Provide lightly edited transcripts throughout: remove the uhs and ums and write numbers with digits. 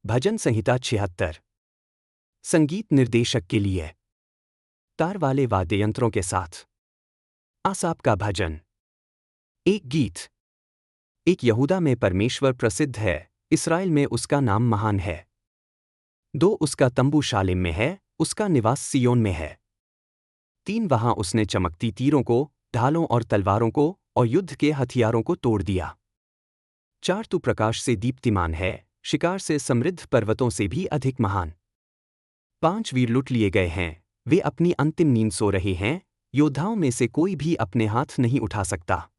भजन संहिता 76। संगीत निर्देशक के लिए तार वाले वाद्ययंत्रों के साथ आसाप का भजन। एक गीत। एक यहूदा में परमेश्वर प्रसिद्ध है, इस्राएल में उसका नाम महान है। दो उसका तंबू शालेम में है, उसका निवास सियोन में है। तीन वहां उसने चमकती तीरों को, ढालों और तलवारों को और युद्ध के हथियारों को तोड़ दिया। चार तू प्रकाश से दीप्तिमान है, शिकार से समृद्ध पर्वतों से भी अधिक महान। पांच वीर लुट लिए गए हैं, वे अपनी अंतिम नींद सो रहे हैं, योद्धाओं में से कोई भी अपने हाथ नहीं उठा सकता।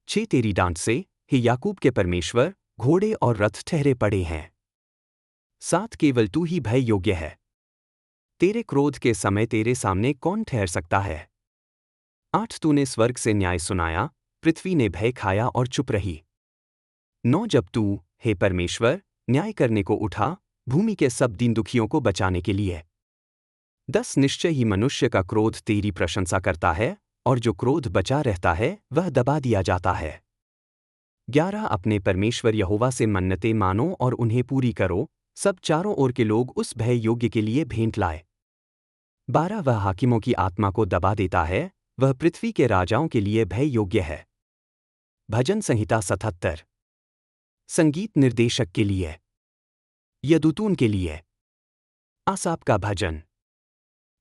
छह तेरी डांट से, हे याकूब के परमेश्वर, घोड़े और रथ ठहरे पड़े हैं। सात केवल तू ही भय योग्य है। तेरे क्रोध के समय तेरे सामने कौन ठहर सकता है। आठ तूने स्वर्ग से न्याय सुनाया, पृथ्वी ने भय खाया और चुप रही। नौ जब तू, हे परमेश्वर, न्याय करने को उठा, भूमि के सब दीन दुखियों को बचाने के लिए। 10 निश्चय ही मनुष्य का क्रोध तेरी प्रशंसा करता है, और जो क्रोध बचा रहता है वह दबा दिया जाता है। 11 अपने परमेश्वर यहोवा से मन्नतें मानो और उन्हें पूरी करो, सब चारों ओर के लोग उस भय योग्य के लिए भेंट लाए। 12 वह हाकिमों की आत्मा को दबा देता है, वह पृथ्वी के राजाओं के लिए भय योग्य है। भजन संहिता 77। संगीत निर्देशक के लिए यदूतून के लिए आसाप का भजन।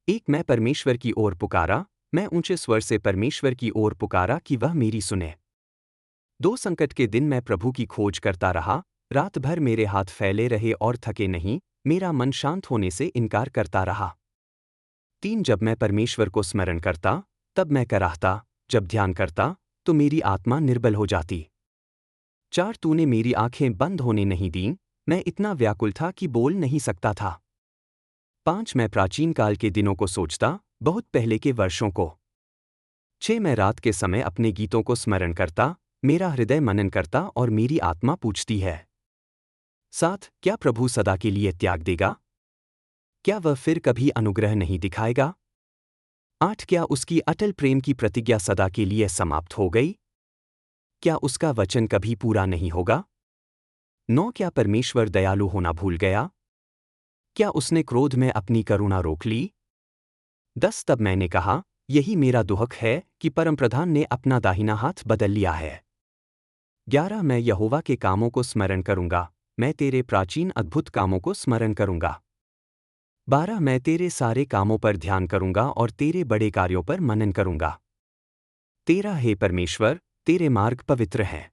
एक मैं परमेश्वर की ओर पुकारा, मैं ऊंचे स्वर से परमेश्वर की ओर पुकारा कि वह मेरी सुने। दो संकट के दिन मैं प्रभु की खोज करता रहा, रात भर मेरे हाथ फैले रहे और थके नहीं, मेरा मन शांत होने से इनकार करता रहा। तीन जब मैं परमेश्वर को स्मरण करता, तब मैं कराहता, जब ध्यान करता, तो मेरी आत्मा निर्बल हो जाती। चार तूने मेरी आंखें बंद होने नहीं दीं, मैं इतना व्याकुल था कि बोल नहीं सकता था। पांच मैं प्राचीन काल के दिनों को सोचता, बहुत पहले के वर्षों को। छह मैं रात के समय अपने गीतों को स्मरण करता, मेरा हृदय मनन करता और मेरी आत्मा पूछती है। सात क्या प्रभु सदा के लिए त्याग देगा? क्या वह फिर कभी अनुग्रह नहीं दिखाएगा? आठ क्या उसकी अटल प्रेम की प्रतिज्ञा सदा के लिए समाप्त हो गई? क्या उसका वचन कभी पूरा नहीं होगा? नौ क्या परमेश्वर दयालु होना भूल गया? क्या उसने क्रोध में अपनी करुणा रोक ली? 10 तब मैंने कहा, यही मेरा दुहक है कि परमप्रधान ने अपना दाहिना हाथ बदल लिया है। 11 मैं यहोवा के कामों को स्मरण करूंगा, मैं तेरे प्राचीन अद्भुत कामों को स्मरण करूंगा। 12 मैं तेरे सारे कामों पर ध्यान करूंगा और तेरे बड़े कार्यों पर मनन करूंगा। 13 हे परमेश्वर, तेरे मार्ग पवित्र हैं।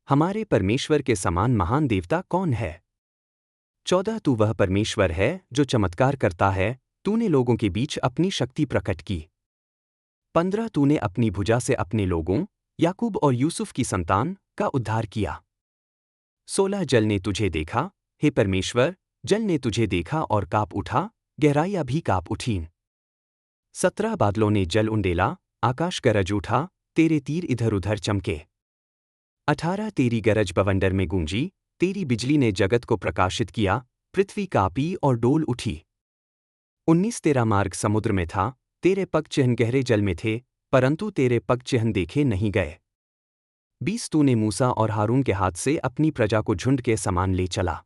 हमारे परमेश्वर के समान महान देवता कौन है? 14 तू वह परमेश्वर है जो चमत्कार करता है, तूने लोगों के बीच अपनी शक्ति प्रकट की। 15 तूने अपनी भुजा से अपने लोगों, याकूब और यूसुफ की संतान का उद्धार किया। 16 जल ने तुझे देखा, हे परमेश्वर, जल ने तुझे देखा और काँप उठा, गहराइयाँ भी काँप उठीं। 17 बादलों ने जल उंडेला, आकाश गरज उठा, तेरे तीर इधर उधर चमके। 18 तेरी गरज बवंडर में गूंजी, तेरी बिजली ने जगत को प्रकाशित किया, पृथ्वी कांपी और डोल उठी। 19 तेरा मार्ग समुद्र में था, तेरे पग चिन्ह गहरे जल में थे, परंतु तेरे पग चिन्ह देखे नहीं गए। 20 तूने मूसा और हारून के हाथ से अपनी प्रजा को झुंड के समान ले चला।